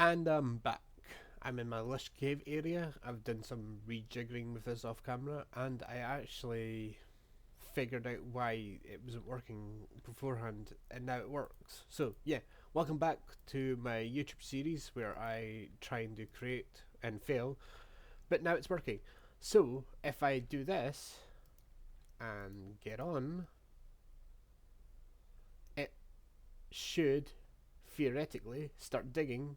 And I'm back. I'm in my lush cave area. I've done some rejiggering with this off camera, and I actually figured out why it wasn't working beforehand, and now it works. So, yeah, welcome back to my YouTube series where I try and do create and fail, but now it's working. So, if I do this and get on, it should theoretically start digging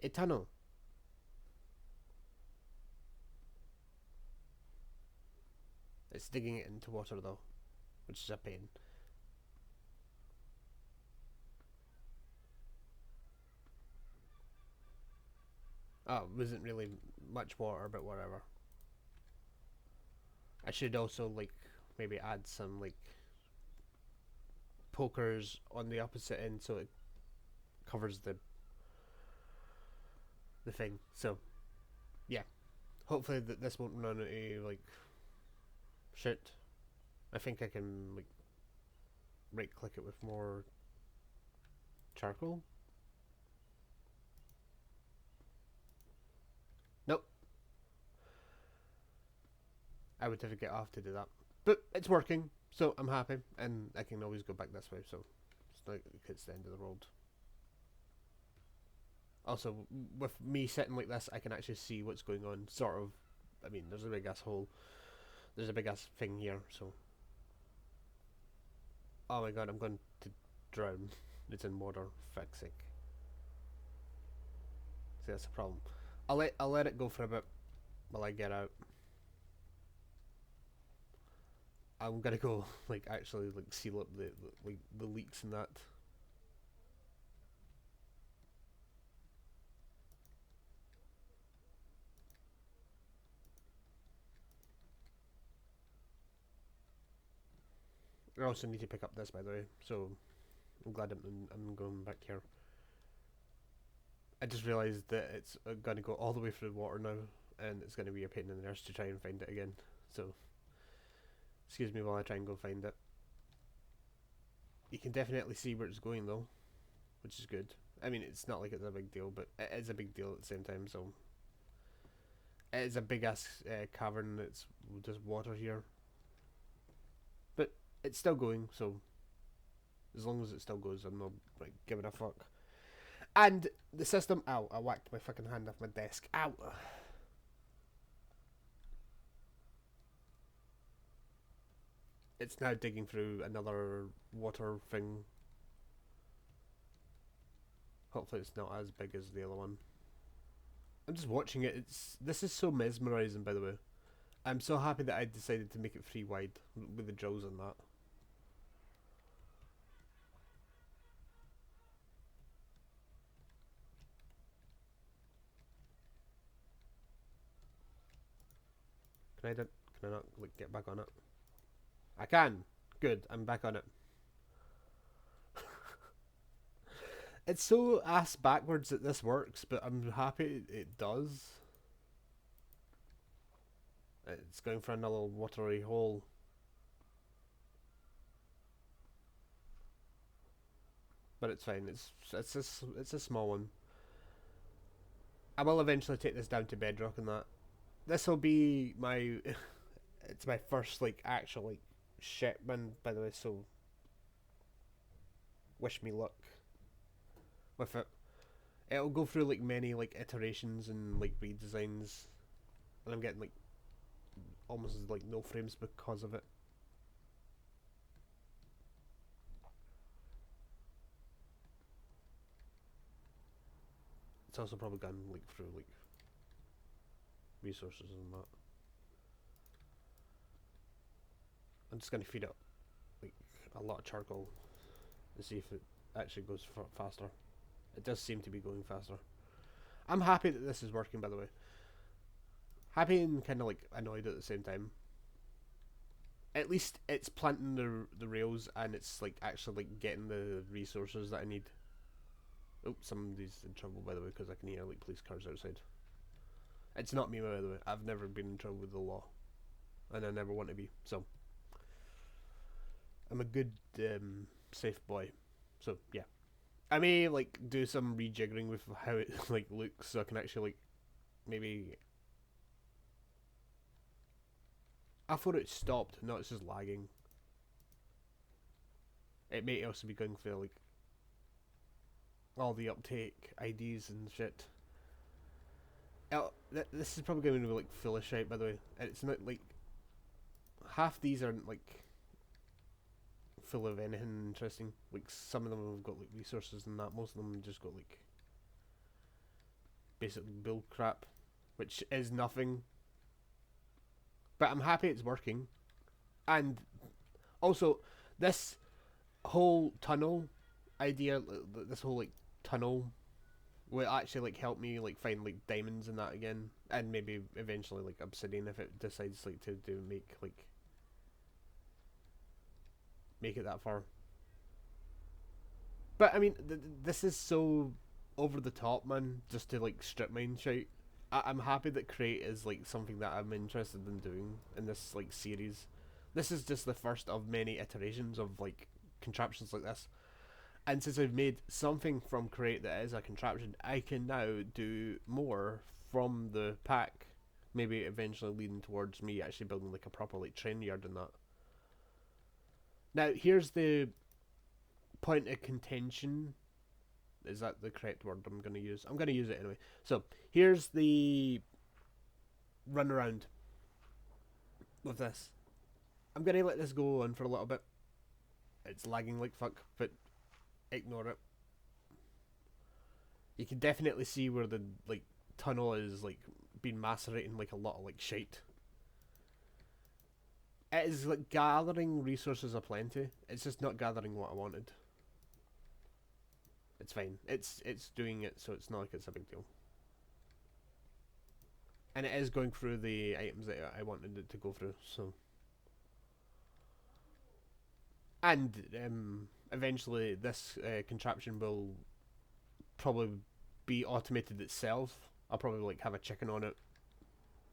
a tunnel. It's digging it into water though, which is a pain. Oh, it wasn't really much water, but whatever. I should also like maybe add some like pokers on the opposite end so it covers the thing. So yeah, hopefully this won't run into like shit. I think I can like right click it with more charcoal. Nope, I would have to get off to do that, but it's working, so I'm happy, and I can always go back this way. So it's not like it's the end of the world. Also, with me sitting like this, I can actually see what's going on. Sort of. I mean, there's a big ass hole. There's a big ass thing here. So, oh my god, I'm going to drown. It's in water. Fuck's sake. See, that's a problem. I'll let it go for a bit while I get out. I'm gonna go like actually like seal up the leaks and that. I also need to pick up this, by the way. So I'm glad I'm going back here. I just realised that it's gonna go all the way through the water now, and it's gonna be a pain in the arse to try and find it again. So excuse me while I try and go find it. You can definitely see where it's going though, which is good. I mean, it's not like it's a big deal, but it is a big deal at the same time. So it is a big ass cavern. It's just water here, but it's still going. So as long as it still goes, I'm not like giving a fuck. And the system. Ow! I whacked my fucking hand off my desk. Ow! It's now digging through another water thing. Hopefully, it's not as big as the other one. I'm just watching it. This is so mesmerizing, by the way. I'm so happy that I decided to make it 3 wide with the drills and that. Can I not like get back on it? I can. Good. I'm back on it. It's so ass backwards that this works, but I'm happy it does. It's going for another watery hole. But it's fine. It's a small one. I will eventually take this down to Bedrock and that. This will be my. It's my first like actual like shipment, by the way. So wish me luck with it. It'll go through like many like iterations and like redesigns, and I'm getting like almost like no frames because of it. It's also probably gone like through like resources and that. I'm just gonna feed it like a lot of charcoal and see if it actually goes faster. It does seem to be going faster. I'm happy that this is working, by the way. Happy and kind of like annoyed at the same time. At least it's planting the rails and it's like actually like getting the resources that I need. Oh, somebody's in trouble, by the way, because I can hear like police cars outside. It's not me, by the way. I've never been in trouble with the law, and I never want to be. So I'm a good, safe boy. So yeah. I may like do some rejiggering with how it like looks, so I can actually like maybe. I thought it stopped. No, it's just lagging. It may also be going for like all the uptake IDs and shit. Oh, this is probably going to be like foolish out, by the way. It's not like half these aren't like full of anything interesting. Like some of them have got like resources and that. Most of them just got like basically bull crap, which is nothing. But I'm happy it's working. And also, this whole tunnel idea, this whole like tunnel, will actually like help me like find like diamonds and that again, and maybe eventually like obsidian if it decides like to do make it that far. But I mean, this is so over the top, man. Just to like strip mine shit. I'm happy that create is like something that I'm interested in doing in this like series. This is just the first of many iterations of like contraptions like this. And since I've made something from create that is a contraption, I can now do more from the pack. Maybe eventually leading towards me actually building like a proper like train yard and that. Now here's the point of contention. Is that the correct word I'm going to use? I'm going to use it anyway. So here's the run around with this. I'm going to let this go on for a little bit. It's lagging like fuck, but ignore it. You can definitely see where the like tunnel is like been macerating like a lot of like shite. It is like gathering resources aplenty. It's just not gathering what I wanted. It's fine. It's doing it, so it's not like it's a big deal. And it is going through the items that I wanted it to go through, so. And eventually this contraption will probably be automated itself. I'll probably like have a chicken on it.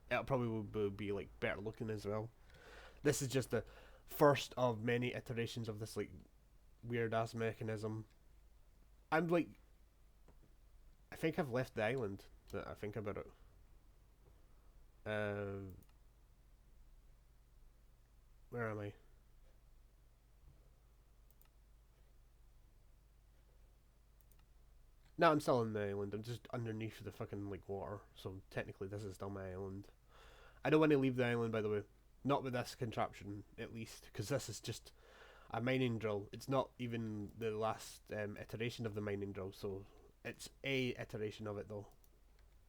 It'll probably be like better looking as well. This is just the first of many iterations of this like weird ass mechanism. I'm like, I think I've left the island. That I think about it. Where am I? No, I'm still on the island. I'm just underneath the fucking like water. So technically, this is still my island. I don't want to leave the island, by the way. Not with this contraption, at least, because this is just a mining drill. It's not even the last iteration of the mining drill, so it's a iteration of it though.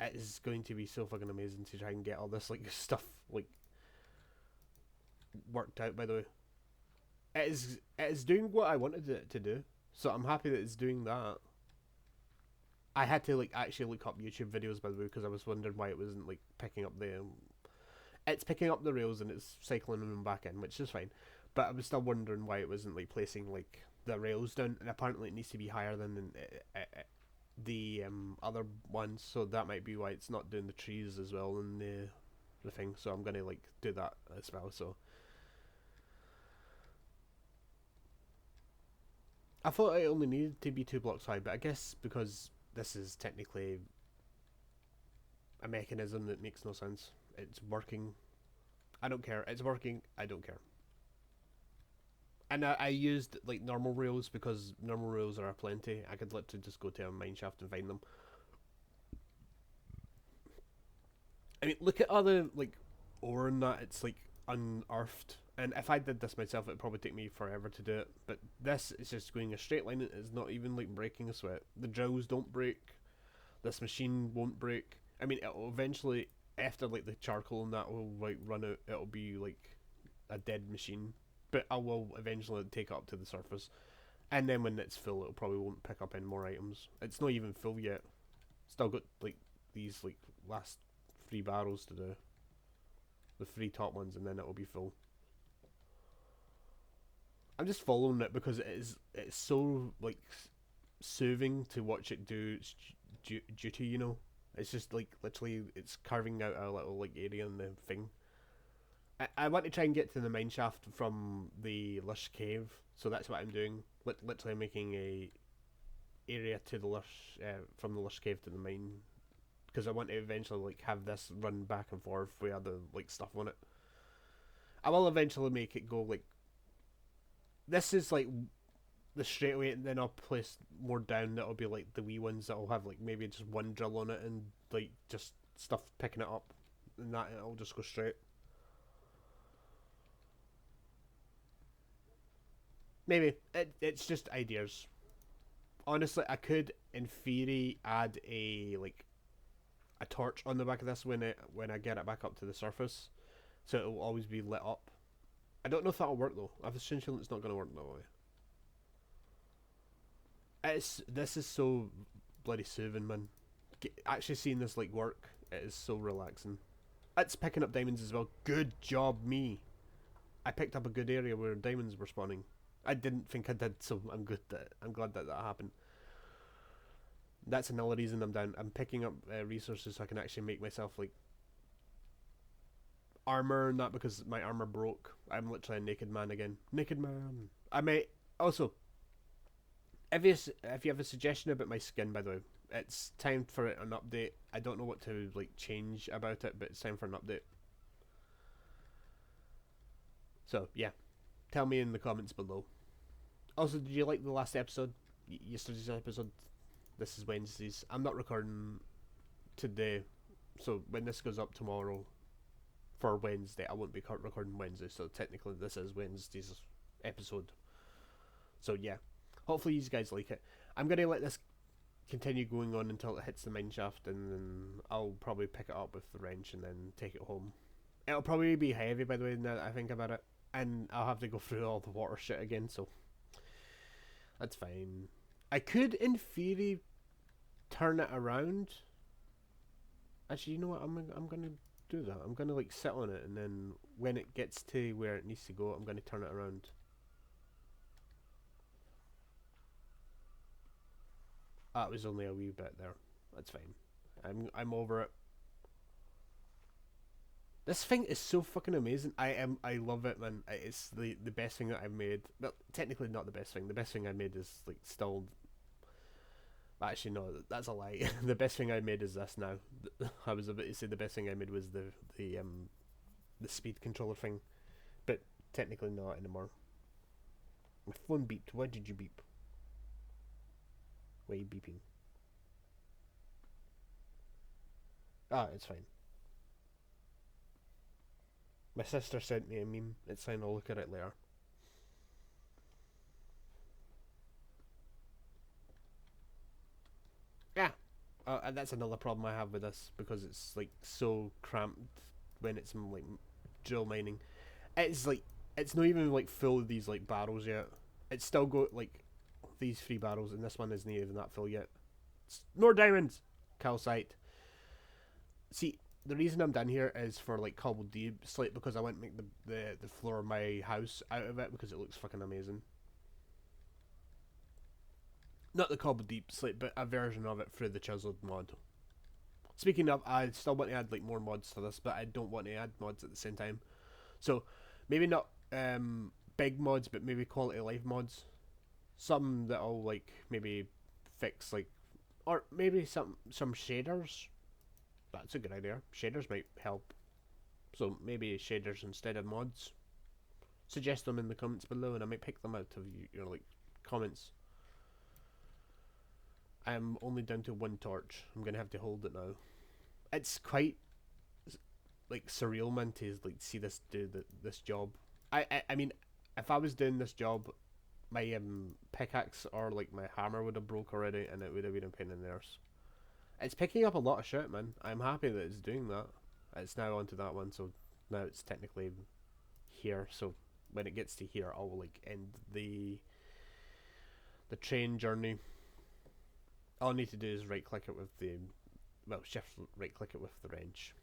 It is going to be so fucking amazing to try and get all this like stuff like worked out. By the way, it is doing what I wanted it to do, so I'm happy that it's doing that. I had to like actually look up YouTube videos, by the way, because I was wondering why it wasn't like picking up the. It's picking up the rails and it's cycling them back in, which is fine. But I was still wondering why it wasn't like placing like the rails down, and apparently it needs to be higher than the other ones, so that might be why it's not doing the trees as well in the thing. So I'm gonna like do that as well. So I thought it only needed to be 2 blocks high, but I guess because this is technically a mechanism that makes no sense. It's working. I don't care. It's working. I don't care. And I used like normal rails because normal rails are aplenty. I could literally just go to a mineshaft and find them. I mean, look at other like ore and that. It's like unearthed. And if I did this myself, it'd probably take me forever to do it. But this is just going a straight line. It's not even like breaking a sweat. The drills don't break. This machine won't break. I mean, it'll eventually, after like the charcoal and that will like run out, it'll be like a dead machine. But I will eventually take it up to the surface. And then when it's full, it probably won't pick up any more items. It's not even full yet. Still got like these like last 3 barrels to do. The 3 top ones, and then it'll be full. I'm just following it because it's so like soothing to watch it do its duty, you know. It's just like literally it's carving out a little like area in the thing. I want to try and get to the mine shaft from the lush cave, so that's what I'm doing. Literally making a area to the lush, from the lush cave to the mine, because I want to eventually like have this run back and forth with other like stuff on it. I will eventually make it go like this is like the straightaway, and then I'll place more down that'll be like the wee ones that'll have like maybe just one drill on it and like just stuff picking it up, and that it'll just go straight. Maybe it's just ideas. Honestly, I could in theory add a torch on the back of this when I get it back up to the surface, so it will always be lit up. I don't know if that'll work though. I have a strange feeling it's not going to work that way. This is so bloody soothing, man. Actually seeing this like work, it is so relaxing. It's picking up diamonds as well. Good job, me. I picked up a good area where diamonds were spawning. I didn't think I did, so I'm glad that happened. That's another reason I'm down. I'm picking up resources so I can actually make myself like armor, not because my armor broke. I'm literally a naked man again. Naked man. I may also, if you have a suggestion about my skin, by the way, it's time for an update. I don't know what to like change about it, but it's time for an update. So yeah, tell me in the comments below. Also, did you like the last episode? Yesterday's episode? This is Wednesdays. I'm not recording today, so when this goes up tomorrow for Wednesday, I won't be recording Wednesday, so technically this is Wednesday's episode. So yeah, hopefully you guys like it. I'm going to let this continue going on until it hits the mine shaft, and then I'll probably pick it up with the wrench and then take it home. It'll probably be heavy, by the way, now that I think about it, and I'll have to go through all the water shit again, so that's fine. I could, in theory, turn it around. Actually, you know what? I'm gonna do that. I'm gonna like sit on it, and then when it gets to where it needs to go, I'm gonna turn it around. That was only a wee bit there. That's fine. I'm over it. This thing is so fucking amazing. I love it, man. It's the best thing that I've made. Well, technically not the best thing. The best thing I made is like still. Actually, no, that's a lie. The best thing I made is this now. I was about to say the best thing I made was the speed controller thing, but technically not anymore. My phone beeped. Why did you beep? Why are you beeping? Ah, it's fine. My sister sent me a meme. It's fine, I'll look at it later. Yeah. And that's another problem I have with this, because it's like so cramped when it's like drill mining. It's not even like full of these like barrels yet. It's still got like these 3 barrels, and this one isn't even that full yet. More diamonds! Calcite. See, the reason I'm down here is for like cobbled deep slate, because I want to make the floor of my house out of it, because it looks fucking amazing. Not the cobbled deep slate, but a version of it through the chiseled mod. Speaking of, I still want to add like more mods to this, but I don't want to add mods at the same time. So maybe not big mods, but maybe quality of life mods. Some that'll like maybe fix like, or maybe some shaders. That's a good idea. Shaders might help. So maybe shaders instead of mods. Suggest them in the comments below, and I might pick them out of your like comments. I'm only down to 1 torch. I'm gonna have to hold it now. It's quite like surreal, man, to like see this do this job. I mean, if I was doing this job, my pickaxe or like my hammer would have broke already, and it would have been a pain in the arse. It's picking up a lot of shit, man. I'm happy that it's doing that. It's now onto that one, so now it's technically here. So when it gets to here, I'll like end the train journey. All I need to do is right click it with the, well, shift right click it with the wrench,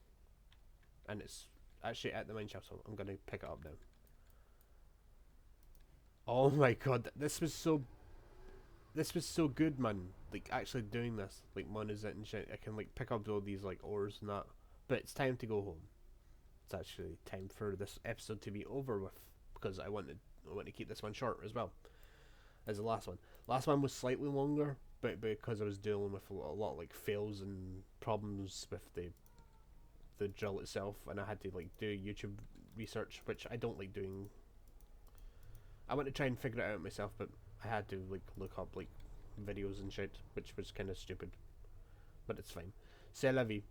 and it's actually at the mine shaft, so I'm gonna pick it up now. Oh my god, this was so good, man. Like actually doing this, like monizit and shit. I can like pick up all these like ores and that. But it's time to go home. It's actually time for this episode to be over with, because I want to keep this one short as well as the last one. Last one was slightly longer, but because I was dealing with a lot of like fails and problems with the drill itself, and I had to like do YouTube research, which I don't like doing. I want to try and figure it out myself, but I had to like look up like videos and shit, which was kind of stupid, but it's fine. C'est la vie.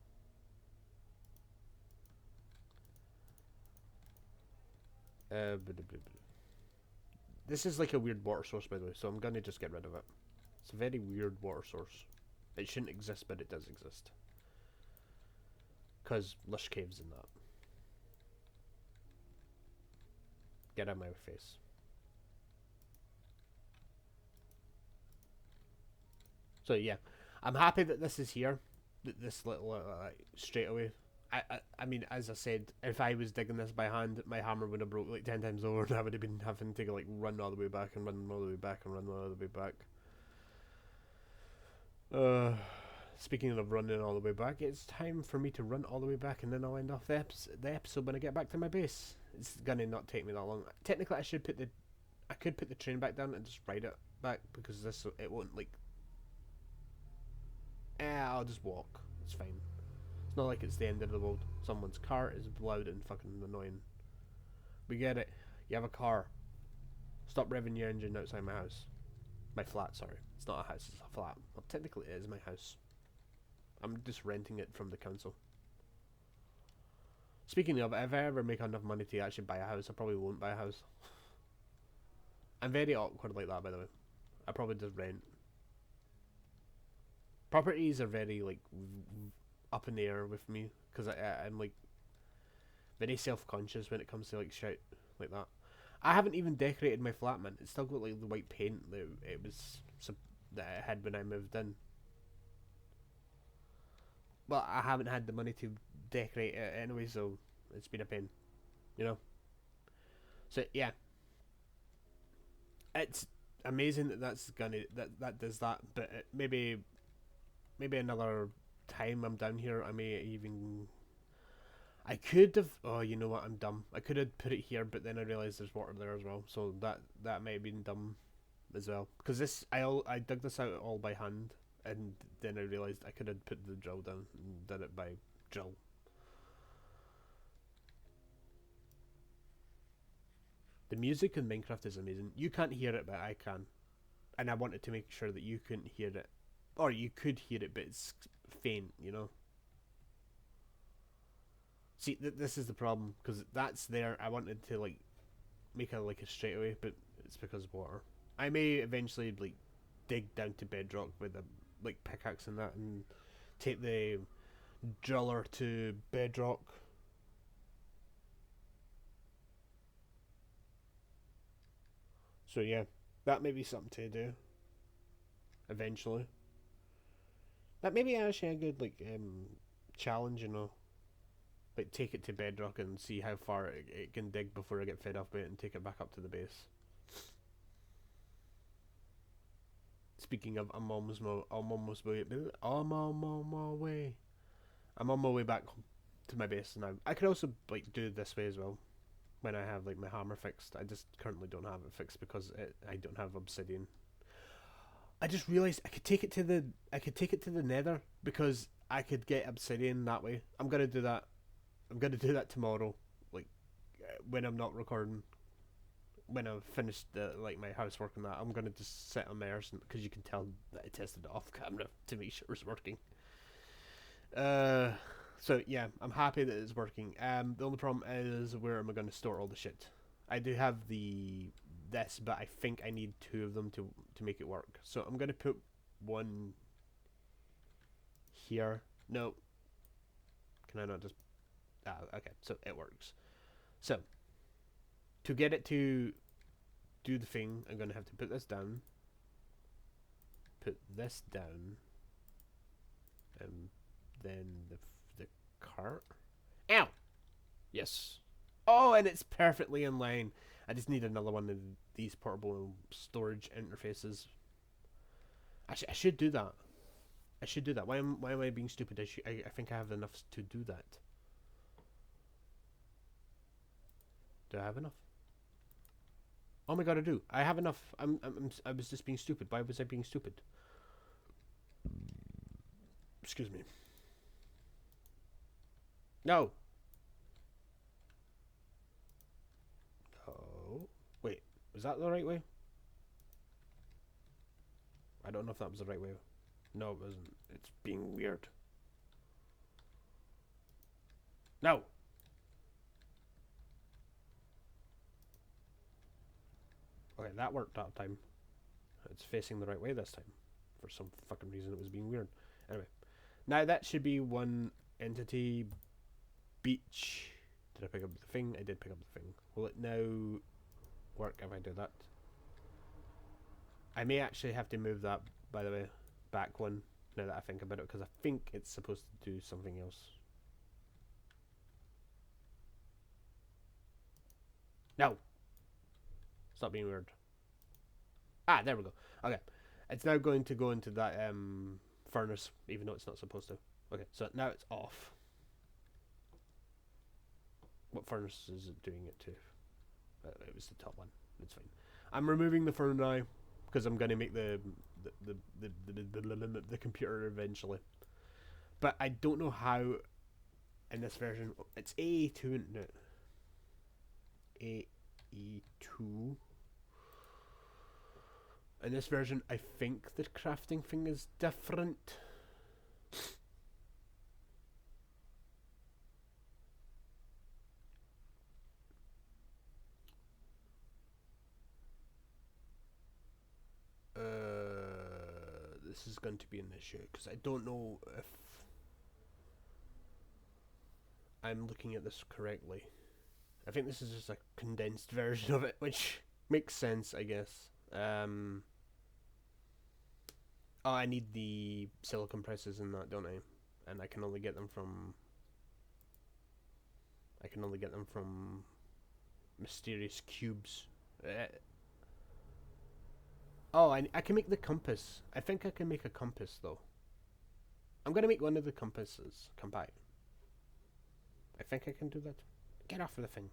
This is like a weird water source, by the way, so I'm gonna just get rid of it. It's a very weird water source. It shouldn't exist, but it does exist. Because lush caves and that. Get out of my face. So yeah, I'm happy that this is here. This little straight away. I mean, as I said, if I was digging this by hand, my hammer would have broke like 10 times over, and I would have been having to like run all the way back and run all the way back and run all the way back. Speaking of running all the way back, it's time for me to run all the way back, and then I'll end off the episode when I get back to my base. It's gonna not take me that long. Technically, I could put the train back down and just ride it back, because it won't like. I'll just walk. It's fine. It's not like it's the end of the world. Someone's car is loud and fucking annoying. We get it. You have a car. Stop revving your engine outside my house. My flat, sorry. It's not a house, it's a flat. Well, technically it is my house. I'm just renting it from the council. Speaking of, if I ever make enough money to actually buy a house, I probably won't buy a house. I'm very awkward like that, by the way. I probably just rent. Properties are very, like, up in the air with me, because I'm, like, very self-conscious when it comes to, like, shit like that. I haven't even decorated my flat, man. It's still got, like, the white paint that that I had when I moved in. But I haven't had the money to decorate it anyway, so it's been a pain, you know. So yeah, it's amazing that that does that. But maybe another time I'm down here, I may even. I could have. Oh, you know what? I'm dumb. I could have put it here, but then I realized there's water there as well. So that may have been dumb as well. Because I dug this out all by hand, and then I realized I could have put the drill down and did it by drill. The music in Minecraft is amazing. You can't hear it, but I can. And I wanted to make sure that you couldn't hear it. Or you could hear it, but it's faint, you know? See, this is the problem, because that's there. I wanted to, like, make a straightaway, but it's because of water. I may eventually, like, dig down to Bedrock with a, like, pickaxe and that, and take the driller to Bedrock. So yeah, that may be something to do eventually. That may be actually a good like challenge, you know. Like take it to Bedrock and see how far it can dig before I get fed up with it and take it back up to the base. Speaking of, I'm on my way. I'm on my way back to my base now. I could also like do it this way as well. When I have like my hammer fixed, I just currently don't have it fixed because I don't have obsidian. I just realized I could take it to the Nether because I could get obsidian that way. I'm gonna do that. I'm gonna do that tomorrow, like when I'm not recording. When I've finished like my housework and that, I'm gonna just sit on my arse because you can tell that I tested it off camera to make sure it's working. So yeah, I'm happy that it's working. The only problem is where am I going to store all the shit? I do have this, but I think I need two of them to make it work. So I'm going to put one here. No, can I not just? Okay, so it works. So to get it to do the thing, I'm going to have to put this down. Put this down, and then the cart. Ow! Yes. Oh, and it's perfectly in line. I just need another one of these portable storage interfaces. Actually, I should do that. I should do that. Why am I being stupid? I think I have enough to do that. Do I have enough? Oh my god, I do. I have enough. I was just being stupid. Why was I being stupid? Excuse me. No. Oh. Wait. Was that the right way? I don't know if that was the right way. No, it wasn't. It's being weird. No. Okay, that worked that time. It's facing the right way this time. For some fucking reason it was being weird. Anyway. Now that should be one entity. Beach. Did I pick up the thing? I did pick up the thing. Will it now work if I do that? I may actually have to move that, by the way, back one, now that I think about it, because I think it's supposed to do something else. No! Stop being weird. Ah, there we go. Okay. It's now going to go into that furnace, even though it's not supposed to. Okay, so now it's off. What furnace is it doing it to? It was the top one. It's fine. I'm removing the furnace now because I'm going to make the computer eventually. But I don't know how in this version. It's AE2, isn't it? AE2. In this version, I think the crafting thing is different. This is going to be an issue because I don't know if I'm looking at this correctly. I think this is just a condensed version of it, which makes sense, I guess. Oh, I need the silicon presses in that, don't I? And I can only get them from mysterious cubes. Oh, I can make the compass. I think I can make a compass, though. I'm going to make one of the compasses come back. I think I can do that. Get off of the thing.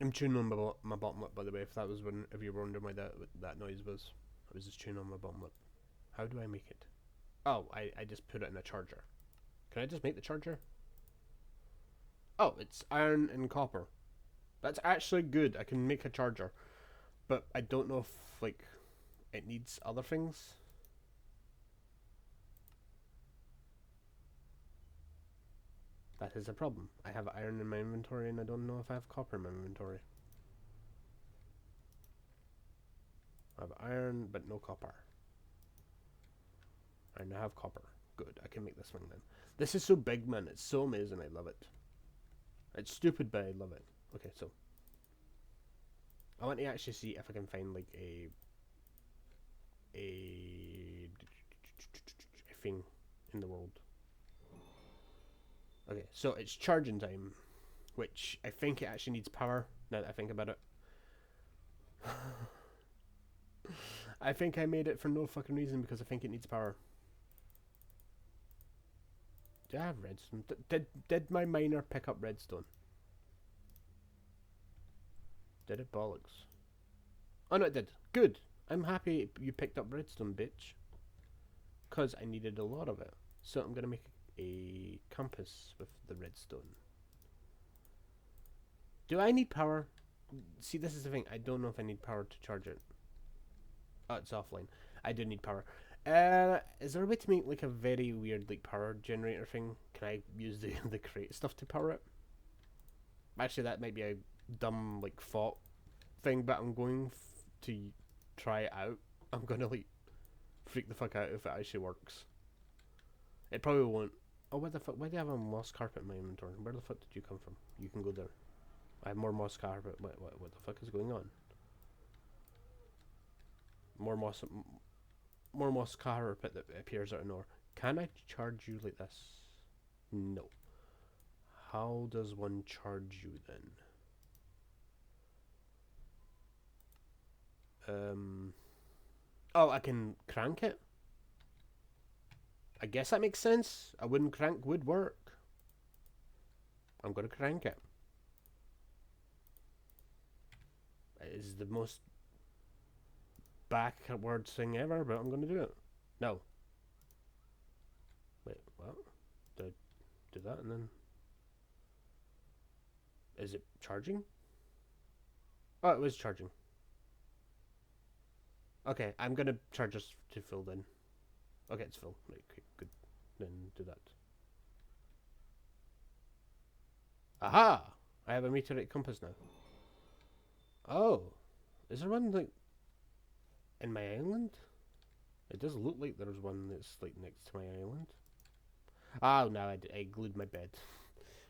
I'm tuning on my bottom lip, by the way, if you were wondering why that noise was. I was just tuning on my bottom lip. How do I make it? Oh, I just put it in a charger. Can I just make the charger? Oh, it's iron and copper. That's actually good. I can make a charger. But I don't know if, like, it needs other things. That is a problem. I have iron in my inventory and I don't know if I have copper in my inventory. I have iron but no copper. I now have copper. Good, I can make this thing then. This is so big, man. It's so amazing. I love it. It's stupid, but I love it. Okay, so I want to actually see if I can find like a thing in the world. Okay, so it's charging time, which I think it actually needs power, now that I think about it. I think I made it for no fucking reason because I think it needs power. Do I have redstone? Did my miner pick up redstone? Did it? Bollocks. Oh no, it did. Good. I'm happy you picked up redstone, bitch. Because I needed a lot of it. So I'm going to make a compass with the redstone. Do I need power? See, this is the thing. I don't know if I need power to charge it. Oh, it's offline. I do need power. Is there a way to make like a very weird like power generator thing? Can I use the crate stuff to power it? Actually, that might be a dumb like thought thing, but I'm going to try it out. I'm gonna like freak the fuck out if it actually works. It probably won't. Oh, what the fuck? Why do I have a moss carpet in my inventory? Where the fuck did you come from? You can go there. I have more moss carpet. What the fuck is going on? More moss carpet that appears out of nowhere. Can I charge you like this? No. How does one charge you then? Oh, I can crank it? I guess that makes sense. A wooden crank would work. I'm gonna crank it. It is the most backward thing ever, but I'm gonna do it. No. Wait, what? Did I do that and then... Is it charging? Oh, it was charging. Okay, I'm gonna charge us to full then. Okay, it's full. Right, okay, good. Then do that. Aha! I have a Meteorite Compass now. Oh, is there one like in my island? It does look like there's one that's like next to my island. Oh no, I glued my bed.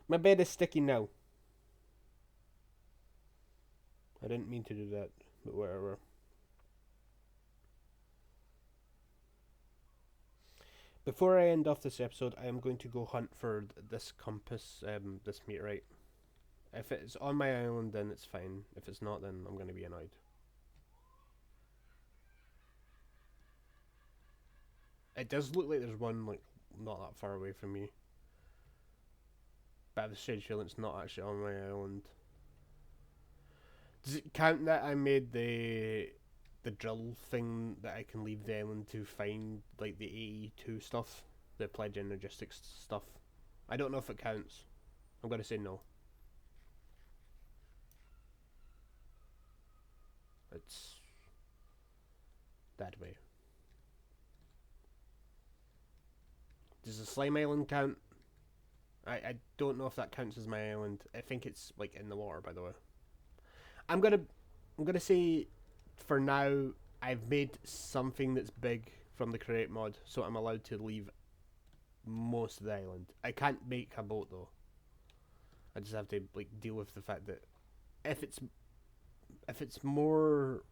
My bed is sticky now. I didn't mean to do that, but whatever. Before I end off this episode, I am going to go hunt for this compass, this meteorite. If it's on my island, then it's fine. If it's not, then I'm going to be annoyed. It does look like there's one like not that far away from me. But I have a strange feeling it's not actually on my island. Does it count that I made the drill thing that I can leave the island to find like the AE2 stuff? The Applied Energistics stuff? I don't know if it counts. I'm gonna say no. It's that way. Does the slime island count? I don't know if that counts as my island. I think it's like in the water, by the way. I'm gonna say for now I've made something that's big from the create mod, so I'm allowed to leave most of the island. I can't make a boat though. I just have to like deal with the fact that if it's more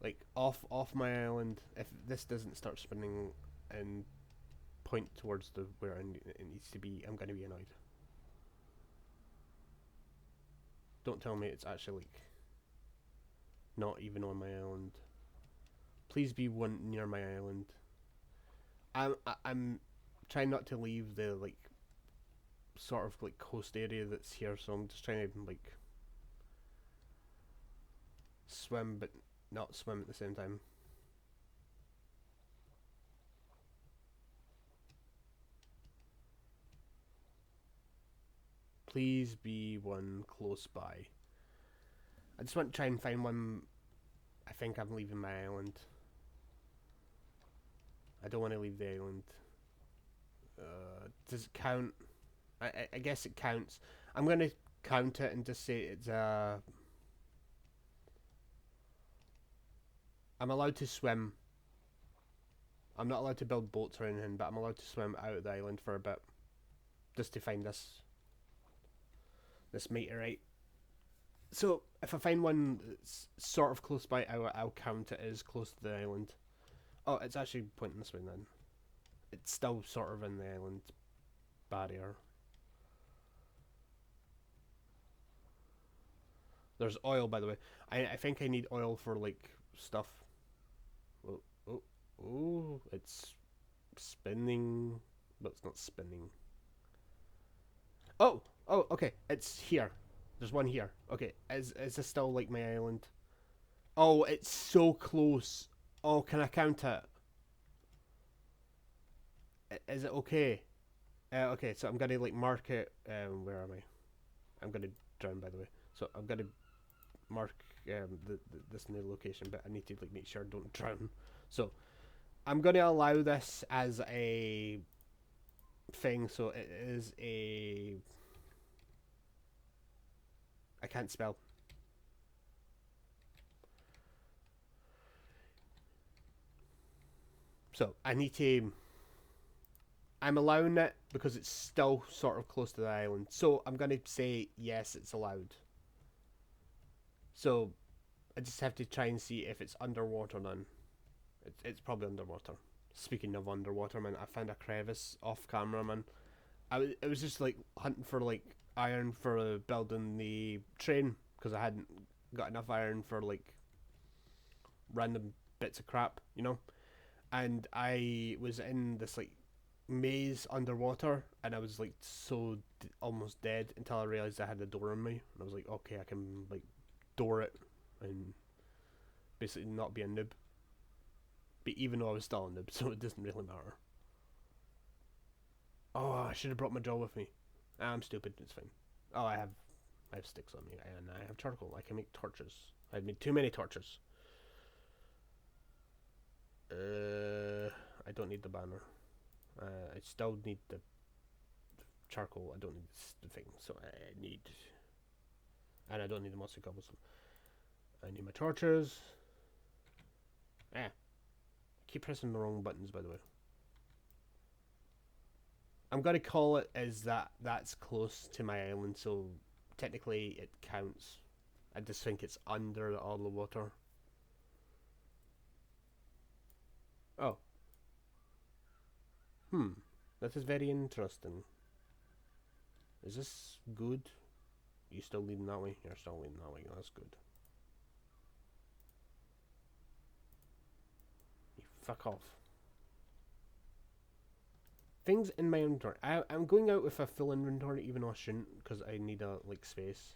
like off my island, if this doesn't start spinning and point towards the where it needs to be, I'm gonna be annoyed. Don't tell me it's actually like not even on my island. Please be one near my island. I'm trying not to leave the like sort of like coast area that's here, so I'm just trying to like swim but not swim at the same time. Please be one close by. I just want to try and find one. I think I'm leaving my island. I don't want to leave the island. Does it count? I guess it counts. I'm going to count it and just say it's I'm allowed to swim. I'm not allowed to build boats or anything, but I'm allowed to swim out of the island for a bit. Just to find this meteorite. So, if I find one that's sort of close by, I'll count it as close to the island. Oh, it's actually pointing this way then. It's still sort of in the island barrier. There's oil, by the way. I think I need oil for, like, stuff. Oh, it's spinning. But it's not spinning. Oh, okay. It's here. There's one here. Okay, is this still like my island? Oh, it's so close. Oh, can I count it? Is it okay? Okay, so I'm gonna like mark it. Where am I? I'm gonna drown, by the way. So I'm gonna mark this new location, but I need to like make sure I don't drown. So I'm gonna allow this as a thing. So it is a... I can't spell. So I need to... I'm allowing it because it's still sort of close to the island. So I'm going to say yes, it's allowed. So I just have to try and see if it's underwater then. It's probably underwater. Speaking of underwater, man, I found a crevice off camera, man. It was just like hunting for like iron for building the train because I hadn't got enough iron for like random bits of crap, you know. and I was in this like maze underwater, and I was like almost dead until I realized I had the door on me, and I was like, okay, I can like door it and basically not be a noob. But even though I was still a noob, so it doesn't really matter. Oh, I should have brought my drill with me. I'm stupid. It's fine. Oh, I have sticks on me, and I have charcoal. I can make torches. I made too many torches. I don't need the banner. I still need the charcoal. I don't need the thing. So I need, and I don't need the mossy cobblestone. I need my torches. I keep pressing the wrong buttons, by the way. I'm gonna call it as that's close to my island, so technically it counts. I just think it's under all the water. Oh. That is very interesting. Is this good? You still leading that way? You're still leading that way. That's good. You fuck off. Things in my inventory. I'm going out with a full inventory, even though I shouldn't, because I need a like space.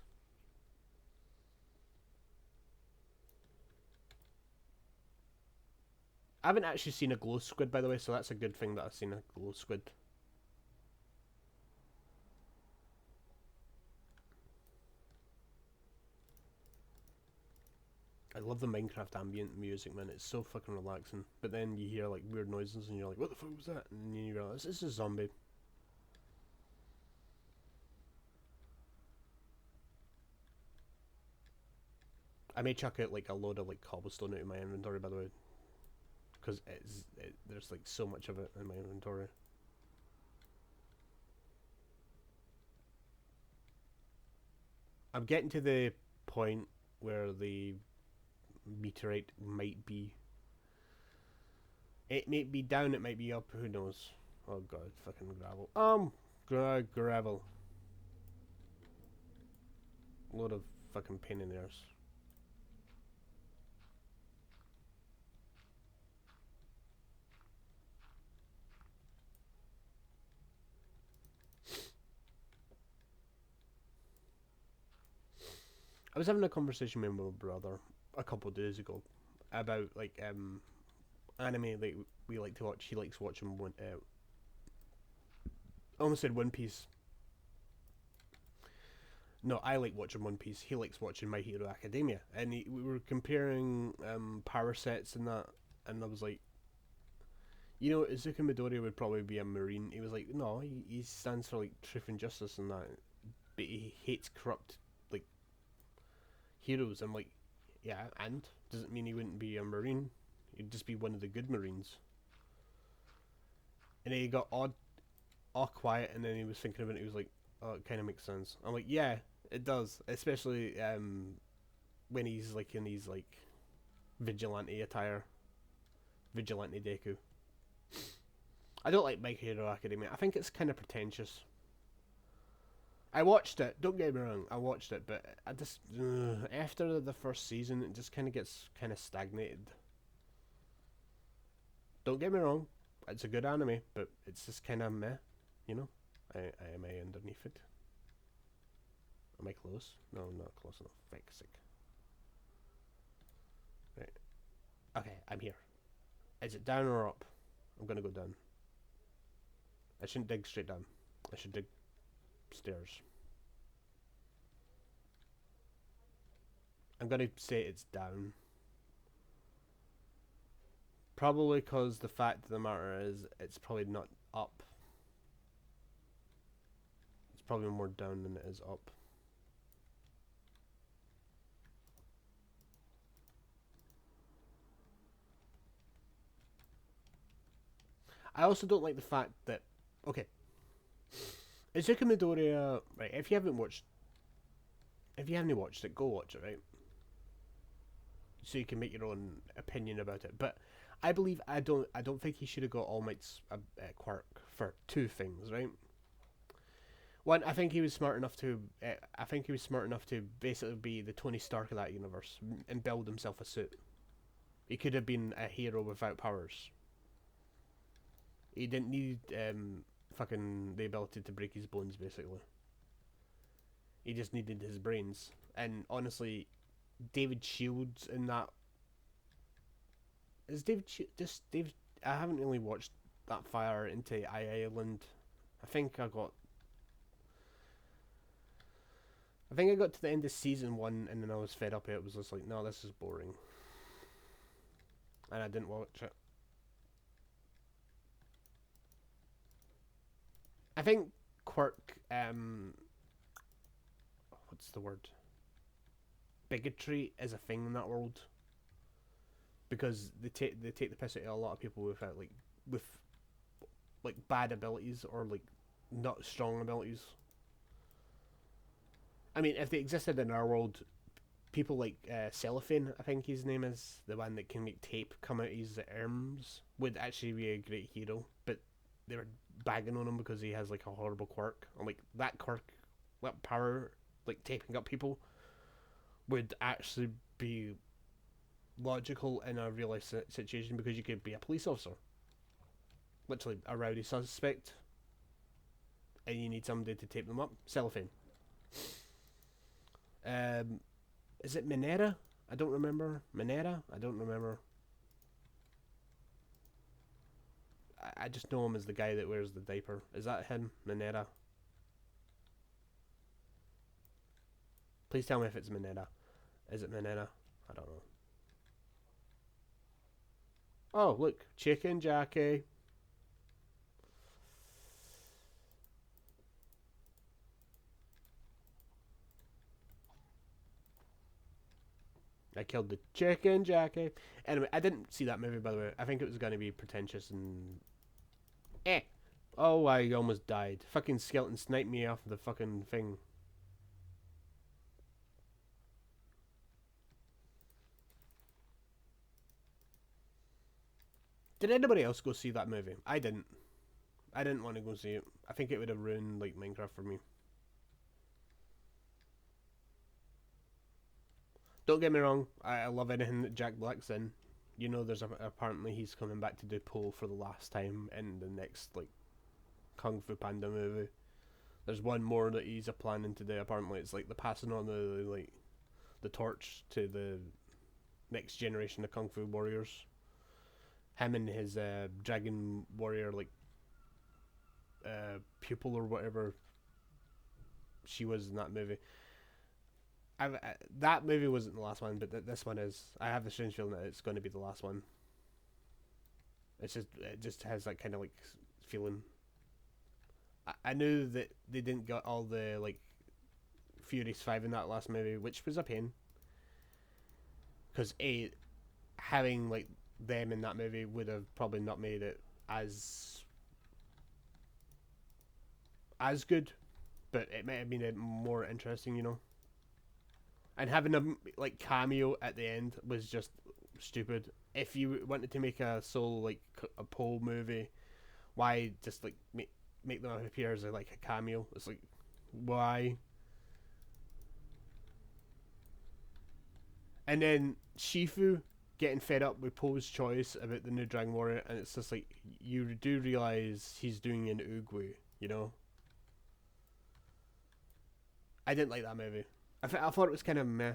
I haven't actually seen a glow squid, by the way, so that's a good thing that I've seen a glow squid. I love the Minecraft ambient music, man. It's so fucking relaxing. But then you hear like weird noises and you're like, what the fuck was that? And then you realize this is a zombie. I may chuck out like a load of like cobblestone out of my inventory, by the way, because there's like so much of it in my inventory. I'm getting to the point where the meteorite might be. It might be down, it might be up, who knows. Oh god, fucking gravel. Gravel. Load of fucking pain in the arse. I was having a conversation with my brother a couple of days ago about like anime that we like to watch. He likes watching one. I almost said One Piece. No, I like watching One Piece. He likes watching My Hero Academia, and we were comparing power sets and that, and I was like, you know, Izuku Midoriya would probably be a marine. He was like, no, he stands for like truth and justice and that, but he hates corrupt like heroes. I'm like, yeah, and doesn't mean he wouldn't be a marine. He'd just be one of the good marines. And then he got all quiet, and then he was thinking about it. He was like, oh, it kind of makes sense. I'm like, yeah, it does, especially when he's like in his like vigilante attire, vigilante deku. I don't like My Hero Academia. I think it's kind of pretentious. I watched it. Don't get me wrong. I watched it, but I just after the first season, it just kind of gets kind of stagnated. Don't get me wrong. It's a good anime, but it's just kind of meh. You know, am I underneath it? Am I close? No, not close enough. Fuck's sake. Right. Okay, I'm here. Is it down or up? I'm gonna go down. I shouldn't dig straight down. I should dig stairs. I'm gonna say it's down. Probably because the fact of the matter is it's probably not up. It's probably more down than it is up. I also don't like the fact that, okay, Izuku Midoriya, right, if you haven't watched it, go watch it, right? So you can make your own opinion about it. But I believe I don't think he should have got All Might's quirk for two things, right? One, I think he was smart enough to basically be the Tony Stark of that universe and build himself a suit. He could have been a hero without powers. He didn't need fucking the ability to break his bones, basically. He just needed his brains. And honestly, David Shields in that is just David. I haven't really watched that far into Island. I think I got to the end of season 1 and then I was fed up. It was just like, no, this is boring, and I didn't watch it. I think quirk, what's the word? Bigotry is a thing in that world because they take the piss out of a lot of people with bad abilities or like not strong abilities. I mean, if they existed in our world, people like Cellophane, I think his name is, the one that can make tape come out his arms, would actually be a great hero. But they were bagging on him because he has like a horrible quirk. And like that quirk, that power, like taping up people, would actually be logical in a real life situation because you could be a police officer, literally a rowdy suspect, and you need somebody to tape them up. Cellophane. Is it Minera? I don't remember. Minera? I don't remember. I just know him as the guy that wears the diaper. Is that him? Minera? Please tell me if it's Minera. Is it Minera? I don't know. Oh, look. Chicken Jackie. I killed the chicken Jackie. Anyway, I didn't see that movie, by the way. I think it was going to be pretentious and... Oh, I almost died. Fucking skeleton sniped me off the fucking thing. Did anybody else go see that movie? I didn't. I didn't want to go see it. I think it would have ruined like Minecraft for me. Don't get me wrong, I love anything that Jack Black's in. You know, apparently he's coming back to do Poe for the last time in the next like Kung Fu Panda movie. There's one more that he's planning to do. Apparently, it's like the passing on the torch to the next generation of Kung Fu warriors. Him and his dragon warrior pupil or whatever she was in that movie. That movie wasn't the last one, but this one is. I have the strange feeling that it's going to be the last one. It just has that kind of like feeling. I knew that they didn't get all the like Furious 5 in that last movie, which was a pain. Because having like them in that movie would have probably not made it as good, but it might have made it more interesting, you know. And having a like cameo at the end was just stupid. If you wanted to make a solo like a Poe movie, why just like make them appear as like a cameo? It's like, why? And then Shifu getting fed up with Poe's choice about the new Dragon Warrior, and it's just like, you do realize he's doing an Oogway, you know? I didn't like that movie. I thought it was kind of meh.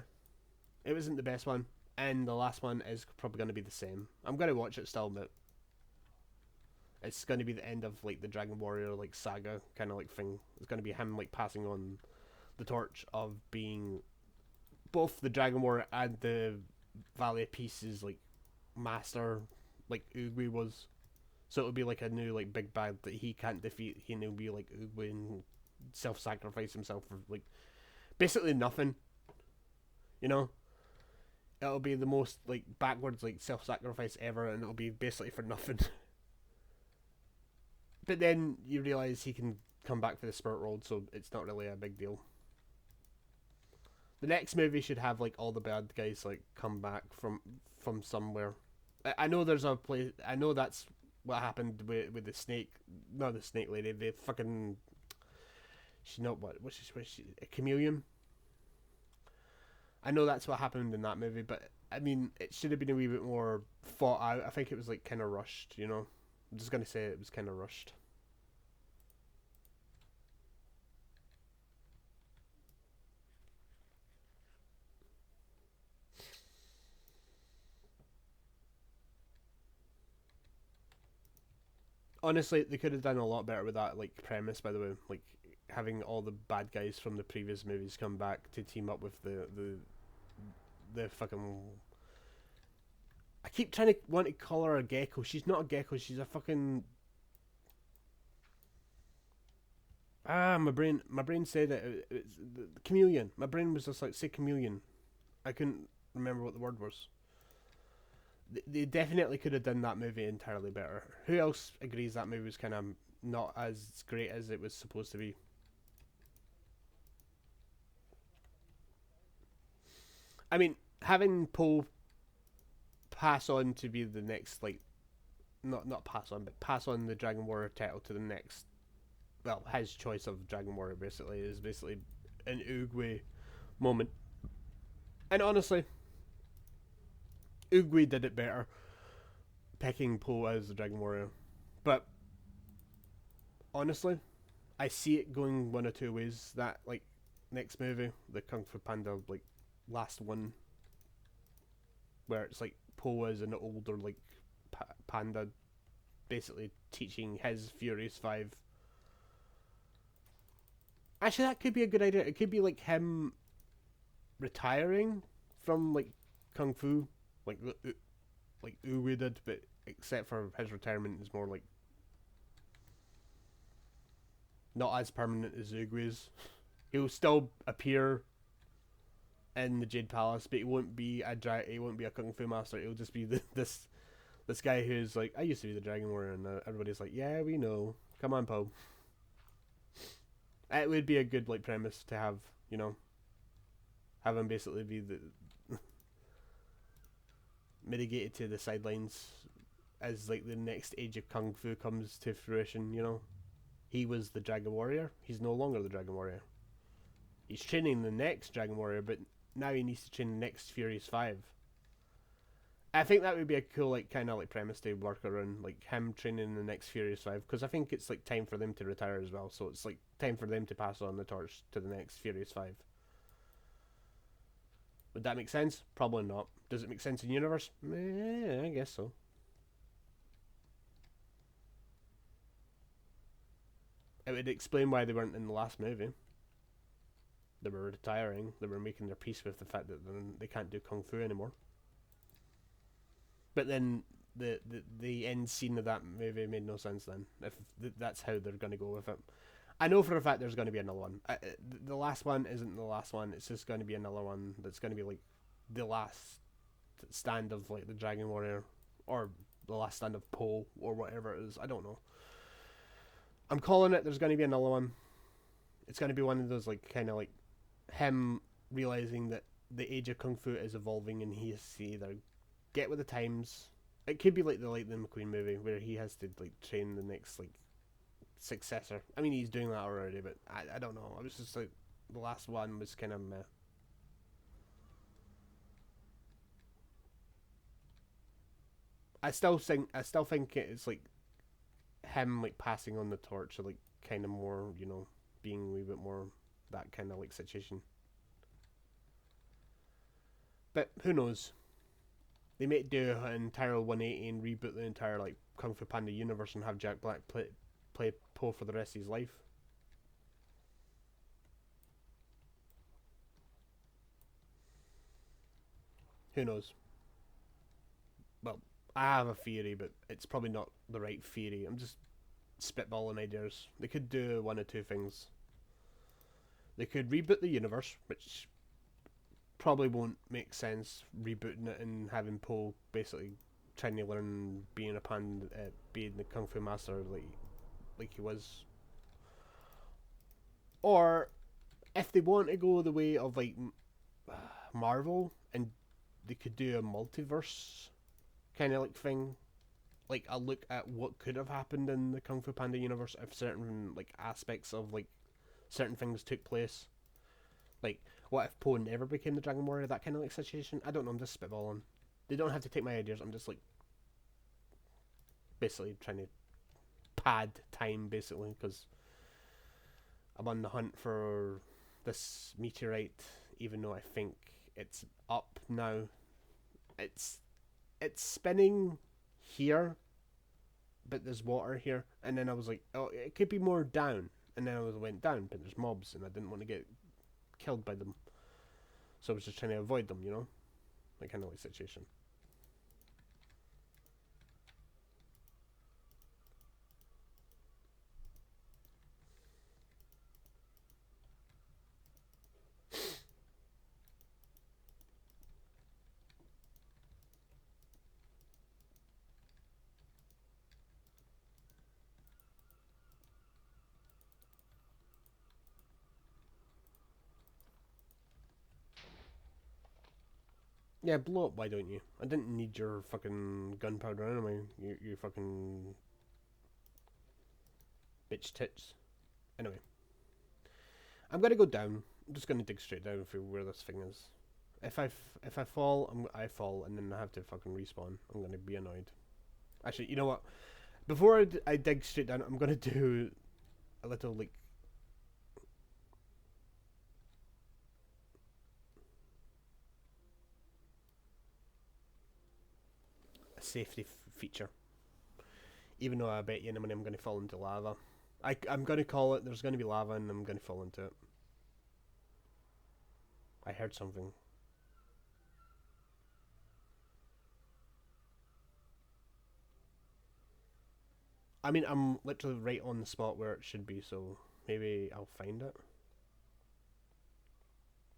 It wasn't the best one, and the last one is probably going to be the same. I'm going to watch it still, but it's going to be the end of like the Dragon Warrior like saga kind of like thing. It's going to be him like passing on the torch of being both the Dragon Warrior and the Valley of Peace's like master, like Oogway was. So it'll be like a new like big bad that he can't defeat. He'll be like Oogway and self-sacrifice himself for like basically nothing. You know, it'll be the most like backwards like self-sacrifice ever, and it'll be basically for nothing. But then you realize he can come back for the spirit world, so it's not really a big deal. The next movie should have like all the bad guys like come back from somewhere. I know there's a place. I know that's what happened with the snake. Not the snake lady. The fucking. She's not what? What's she? A chameleon. I know that's what happened in that movie, but I mean, it should have been a wee bit more thought out. I think it was like kind of rushed, you know. I'm just gonna say it was kind of rushed. Honestly, they could have done a lot better with that like premise. By the way, like having all the bad guys from the previous movies come back to team up with the fucking. I keep trying to want to call her a gecko. She's not a gecko. She's a fucking. My brain said it's the chameleon. My brain was just like say chameleon. I couldn't remember what the word was. They definitely could have done that movie entirely better. Who else agrees that movie was kind of not as great as it was supposed to be? I mean, having Poe pass on to be the next, like, not pass on, but pass on the Dragon Warrior title to the next, well, his choice of Dragon Warrior basically is basically an Oogway moment. And honestly, Oogway did it better, picking Poe as the Dragon Warrior. But honestly, I see it going one or two ways. That like next movie, the Kung Fu Panda like last one, where it's like Poe is an older like panda, basically teaching his Furious Five. Actually, that could be a good idea. It could be like him retiring from like kung fu, like Uwe did, but except for his retirement is more like not as permanent as Uguay's. He'll still appear in the Jade Palace, but he won't be he won't be a kung fu master. He'll just be this guy who's like, I used to be the Dragon Warrior, and everybody's like, yeah, we know. Come on, Poe. It would be a good like premise to have, you know, have him basically be the mitigated to the sidelines as like the next age of kung fu comes to fruition. You know, he was the Dragon Warrior. He's no longer the Dragon Warrior. He's training the next Dragon Warrior, but now he needs to train the next Furious Five. I think that would be a cool, like, kind of like premise to work around, like him training the next Furious Five, because I think it's like time for them to retire as well. So it's like time for them to pass on the torch to the next Furious Five. Would that make sense? Probably not. Does it make sense in universe? I guess so. It would explain why they weren't in the last movie. They were retiring. They were making their peace with the fact that they can't do kung fu anymore. But then the end scene of that movie made no sense then, if that's how they're going to go with it. I know for a fact there's going to be another one. The last one isn't the last one. It's just going to be another one that's going to be like the last stand of like the Dragon Warrior, or the last stand of Poe, or whatever it is. I don't know. I'm calling it. There's going to be another one. It's going to be one of those like kind of like him realizing that the age of kung fu is evolving, and he has to either get with the times. It could be like the Lightning McQueen movie where he has to like train the next like successor. I mean, he's doing that already, but I don't know. I was just like the last one was kind of meh. I still think it's like him like passing on the torch, or like kind of more, you know, being a wee bit more that kind of like situation. But who knows? They may do an entire 180 and reboot the entire like Kung Fu Panda universe and have Jack Black play Poe for the rest of his life. Who knows? Well, I have a theory, but it's probably not the right theory. I'm just spitballing ideas. They could do one or two things. They could reboot the universe, which probably won't make sense. Rebooting it and having Poe basically trying to learn being a panda, being the kung fu master like he was. Or if they want to go the way of like Marvel, and they could do a multiverse kind of like thing, like a look at what could have happened in the Kung Fu Panda universe if certain like aspects of like certain things took place. Like, what if Poe never became the Dragon Warrior? That kind of like situation. I don't know. I'm just spitballing. They don't have to take my ideas. I'm just like basically trying to pad time, basically, because I'm on the hunt for this meteorite, even though I think it's up now. It's spinning here, but there's water here, and then I was like, oh, it could be more down, and then I went down, but there's mobs, and I didn't want to get killed by them, so I was just trying to avoid them, you know, like kind of like situation. Yeah, blow up, why don't you? I didn't need your fucking gunpowder anyway, you fucking bitch tits. Anyway, I'm gonna go down. I'm just gonna dig straight down for where this thing is. If I fall, I fall, and then I have to fucking respawn. I'm gonna be annoyed. Actually, you know what? Before I dig straight down, I'm gonna do a little like a safety feature. Even though I bet you in a minute I'm gonna fall into lava. I'm gonna call it. There's gonna be lava, and I'm gonna fall into it. I heard something. I mean, I'm literally right on the spot where it should be, so maybe I'll find it.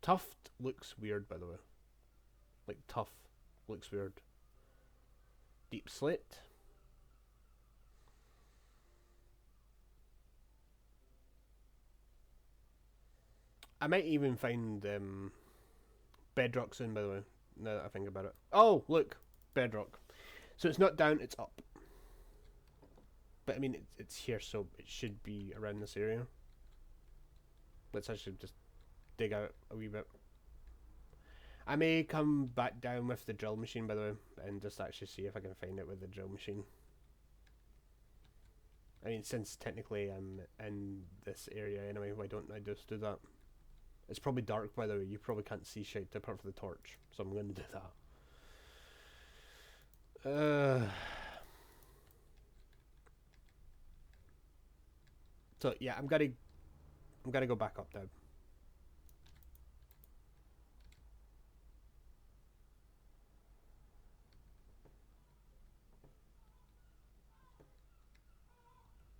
Tuft looks weird, by the way. Like, tough looks weird. Deep slate. I might even find Bedrock soon, by the way, now that I think about it. Oh, look! Bedrock. So it's not down, it's up. But I mean, it's here, so it should be around this area. Let's actually just dig out a wee bit. I may come back down with the drill machine, by the way, and just actually see if I can find it with the drill machine. I mean, since technically I'm in this area anyway, why don't I just do that? It's probably dark, by the way. You probably can't see shit apart from the torch, so I'm going to do that. So yeah, I'm gonna go back up now.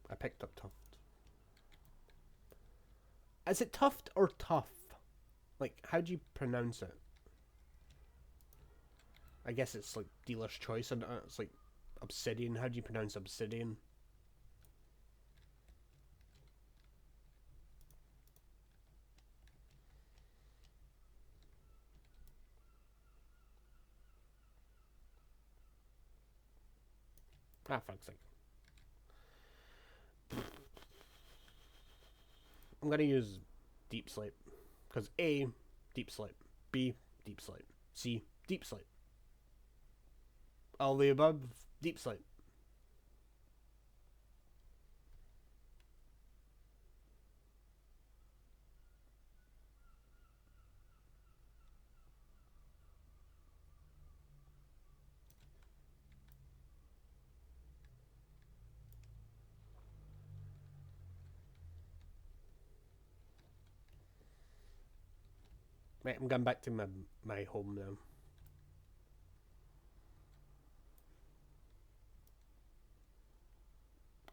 I picked up tuft. Is it tuft or tough? Like, how do you pronounce it? I guess it's like dealer's choice, and it's like obsidian. How do you pronounce obsidian? Ah, fuck's sake. I'm gonna use deep slate. Because A, deep slate. B, deep slate. C, deep slate. All the above, deep slate. Right, I'm going back to my home now.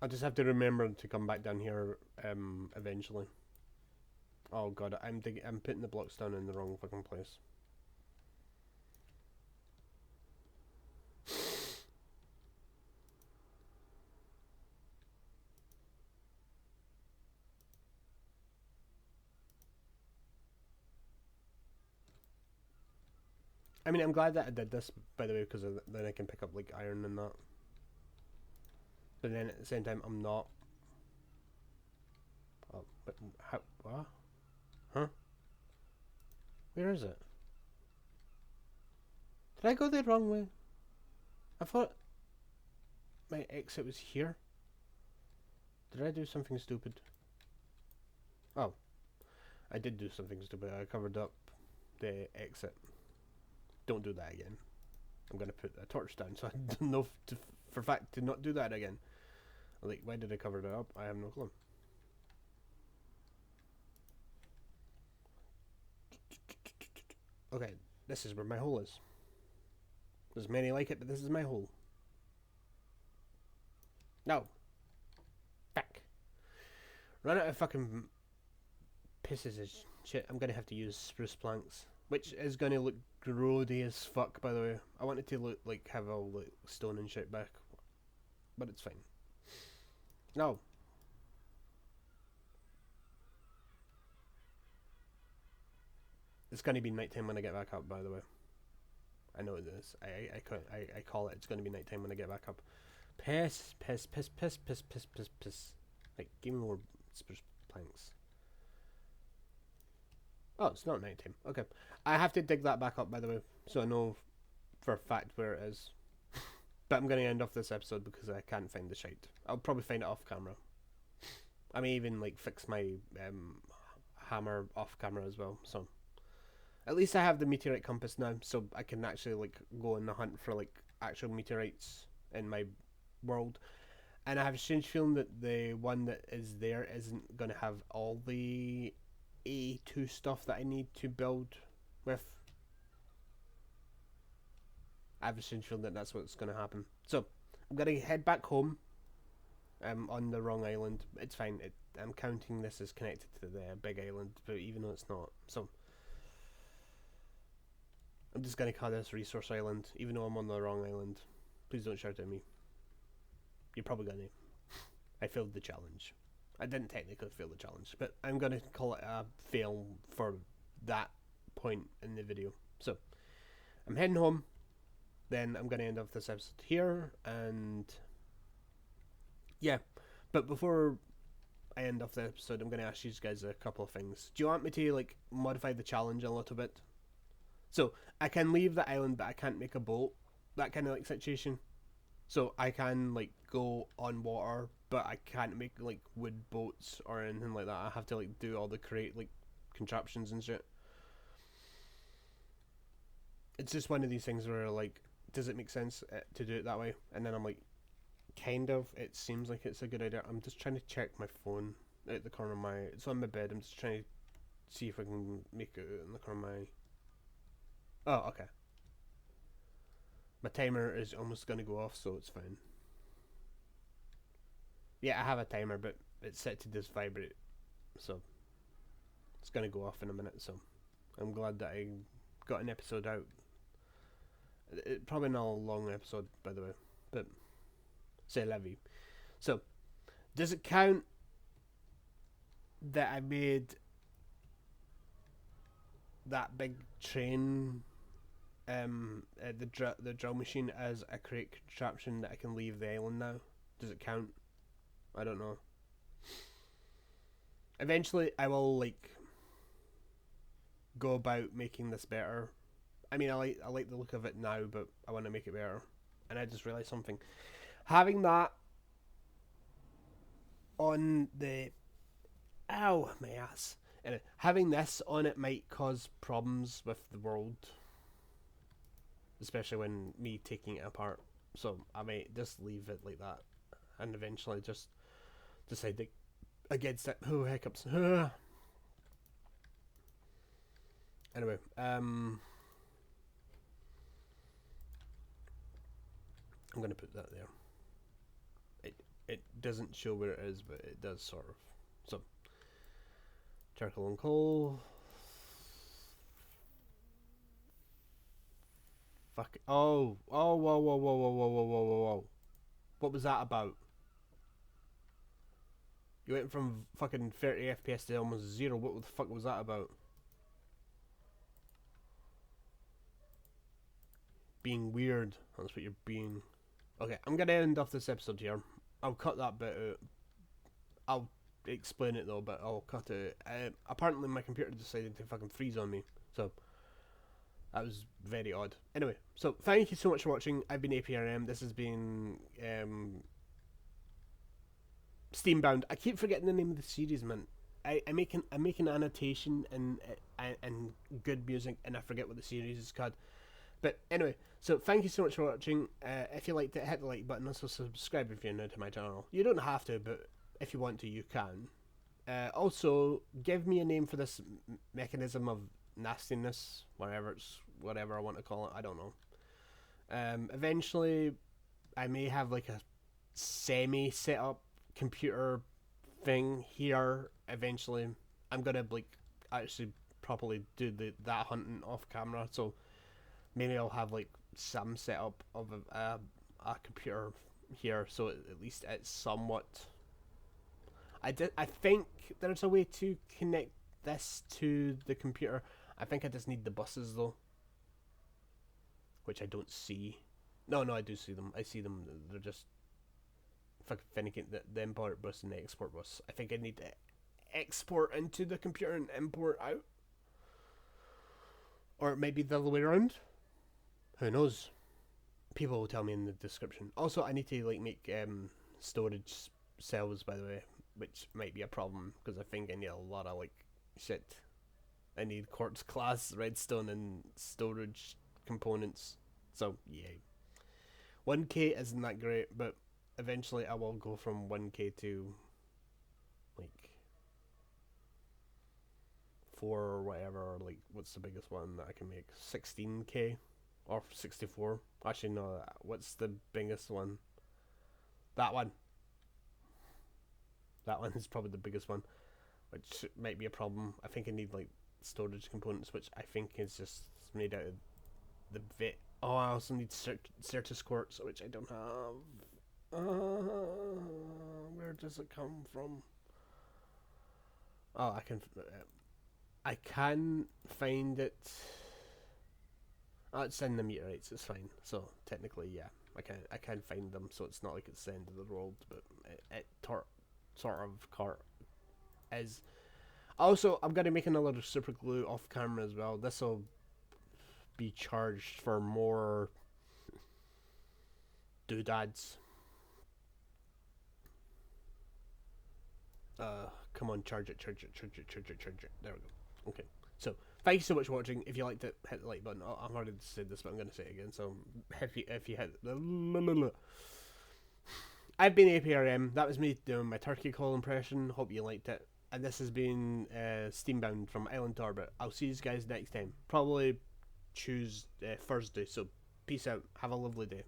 I just have to remember to come back down here eventually. Oh god, I'm putting the blocks down in the wrong fucking place. I mean, I'm glad that I did this, by the way, because then I can pick up like iron and that. But then at the same time, I'm not. Oh, but how? What? Huh? Where is it? Did I go the wrong way? I thought. my exit was here? Did I do something stupid? Oh, I did do something stupid. I covered up the exit. Don't do that again. I'm gonna put a torch down so I don't know for fact to not do that again. Like, why did I cover that up? I have no clue. Okay, this is where my hole is. There's many like it, but this is my hole. No. Back. Run out of fucking pieces of shit. I'm gonna have to use spruce planks, which is gonna look grody as fuck, by the way. I wanted to look like have all like stone and shit back, but it's fine. No. It's gonna be nighttime when I get back up, by the way. I know this. I call it. It's gonna be nighttime when I get back up. Piss. Like, give me more spruce planks. Oh, it's not nighttime. Okay. I have to dig that back up, by the way, so I know for a fact where it is. But I'm going to end off this episode because I can't find the shite. I'll probably find it off camera. I may even, like, fix my hammer off camera as well, so... At least I have the Meteorite Compass now, so I can actually, like, go on the hunt for, like, actual meteorites in my world. And I have a strange feeling that the one that is there isn't going to have all the AE2 stuff that I need to build with. I have a strange feeling that that's what's going to happen. So, I'm going to head back home. I'm on the wrong island. It's fine. I'm counting this as connected to the big island, but even though it's not. So, I'm just going to call this Resource Island, even though I'm on the wrong island. Please don't shout at me. You're probably going to. I failed the challenge. I didn't technically fail the challenge, but I'm going to call it a fail for that point in the video. So, I'm heading home. Then I'm going to end off this episode here, and yeah. But before I end off the episode, I'm going to ask you guys a couple of things. Do you want me to, like, modify the challenge a little bit? So, I can leave the island, but I can't make a boat. That kind of, like, situation. So, I can, like, go on water, but I can't make, like, wood boats or anything like that. I have to, like, do all the like, contraptions and shit. It's just one of these things where, like, does it make sense to do it that way? And then I'm like, kind of, it seems like it's a good idea. I'm just trying to check my phone at the corner of my... It's on my bed. I'm just trying to see if I can make it in the corner of my... Oh, okay. My timer is almost going to go off, so it's fine. Yeah, I have a timer, but it's set to just vibrate. So, it's going to go off in a minute, so... I'm glad that I got an episode out. Probably not a long episode, by the way, but c'est la vie. So, does it count that I made that big train, the drill machine, as a crate contraption that I can leave the island now? Does it count? I don't know. Eventually, I will, like, go about making this better. I mean, I like the look of it now, but I want to make it better. And I just realised something. Having that on the... Ow, my ass. Anyway, having this on it might cause problems with the world. Especially when me taking it apart. So I might just leave it like that. And eventually just decide to, against it. Oh, hiccups. Anyway, I'm going to put that there. It doesn't show where it is, but it does sort of. So, charcoal and coal. Fuck. Oh, whoa. What was that about? You went from fucking 30 FPS to almost 0. What the fuck was that about? Being weird. That's what you're being. Okay, I'm gonna end off this episode here. I'll cut that bit out. I'll explain it though, but I'll cut it. Apparently my computer decided to fucking freeze on me, so That was very odd. Anyway, so thank you so much for watching. I've been APRM. This has been Steambound. I keep forgetting the name of the series, man. I make an annotation and good music, and I forget what the series is called. But anyway, so thank you so much for watching. If you liked it, hit the like button. Also subscribe if you're new to my channel. You don't have to, but if you want to, you can. Also, give me a name for this mechanism of nastiness, whatever I want to call it. I don't know. Eventually, I may have like a semi set up computer thing here. Eventually, I'm gonna like actually properly do that hunting off camera. So maybe I'll have like some setup of a computer here, so at least it's somewhat. I think there's a way to connect this to the computer. I think I just need the buses though, which I don't see. No, I do see them. I see them. They're just finnicking the import bus and the export bus. I think I need to export into the computer and import out, or it might be the other way around. Who knows? People will tell me in the description. Also, I need to like make storage cells, by the way, which might be a problem because I think I need a lot of like shit. I need quartz class, redstone, and storage components. So yeah, 1K isn't that great, but eventually I will go from 1K to like 4 or whatever. Like, what's the biggest one that I can make? 16K or 64? Actually, no. What's the biggest one? That one. That one is probably the biggest one, which might be a problem. I think I need like storage components, which I think is just made out of the bit. Oh, I also need Certus quartz, which I don't have. Where does it come from? Oh, I can find it. Oh, it's in the meteorites. It's fine. So technically, yeah, I can find them. So it's not like it's the end of the world, but it sort of is. Also, I'm gonna make another super glue off camera as well. This will be charged for more doodads. Come on, charge it. There we go. Okay. So, thank you so much for watching. If you liked it, hit the like button. I've already said this, but I'm going to say it again. So, if you hit... I've been APRM. That was me doing my turkey call impression. Hope you liked it. And this has been Steambound from Island to Orbit. I'll see you guys next time. Probably Thursday. So, peace out. Have a lovely day.